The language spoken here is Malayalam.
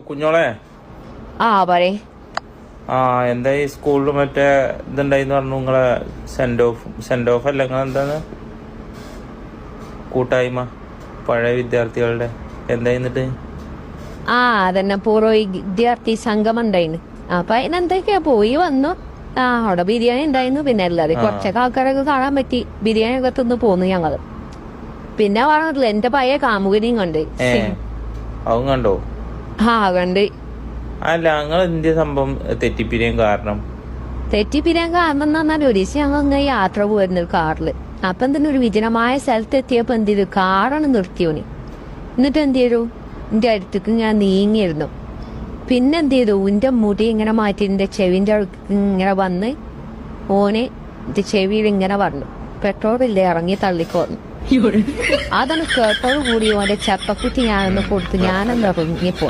കുഞ്ഞോളെ പറയ്. എന്താ ഈ സ്കൂളിൽ മറ്റേ ഇതുണ്ടായിന്ന് പറഞ്ഞു നിങ്ങളെ സെൻഡ് ഓഫ് അല്ല നിങ്ങൾ എന്താണ് കൂട്ടായ്മ പഴയ വിദ്യാർത്ഥികളുടെ എന്തായിട്ട് അതന്നെ പൂർവ്വ വിദ്യാർത്ഥി സംഗമം ഉണ്ടായിരുന്നു. അപ്പൊ അതിനെന്തൊക്കെയാ പോയി വന്നു. അവിടെ ബിരിയാണി ഉണ്ടായിരുന്നു. പിന്നെ എല്ലാവരും കുറച്ചൊക്കെ ആൾക്കാരൊക്കെ കാണാൻ പറ്റി. ബിരിയാണി ഒക്കെ തിന്ന് പോന്നു ഞങ്ങള്. പിന്നെ പറഞ്ഞിട്ടില്ല എന്റെ പഴയ കാമുകനെയും കണ്ട്. അതും കണ്ടോ? കണ്ട്. അല്ല നിങ്ങൾ എന്ത് സംഭവം തെറ്റിപ്പിരിയാൻ കാരണം എന്ന് പറഞ്ഞാൽ ഒരു ദിവസം ഞങ്ങൾ ഇങ്ങനെ യാത്ര പോയിരുന്നു കാറില്. അപ്പൊ എന്തെങ്കിലും ഒരു വിജനമായ സ്ഥലത്ത് എത്തിയപ്പോ എന്ത് ചെയ്തു, കാറാണ് നിർത്തിയോന്. എന്നിട്ട് എന്ത് ചെയ്തു, എന്റെ അടുത്തേക്ക് ഞാൻ നീങ്ങിയിരുന്നു. പിന്നെ എന്ത് ചെയ്തു, എന്റെ മുടി ഇങ്ങനെ മാറ്റി എന്റെ ചെവിന്റെ അടുത്ത് ഇങ്ങനെ വന്ന് ഓന് എന്റെ ചെവിയിൽ ഇങ്ങനെ പറഞ്ഞു, പെട്രോളില്ലേ ഇറങ്ങി തള്ളിക്കോന്നു. അതാണ് കേട്ടോട് കൂടി ഓന്റെ ചെപ്പക്കുറ്റി ഞാനൊന്ന് കൊടുത്ത് ഞാനൊന്ന് ഇറങ്ങിപ്പോ.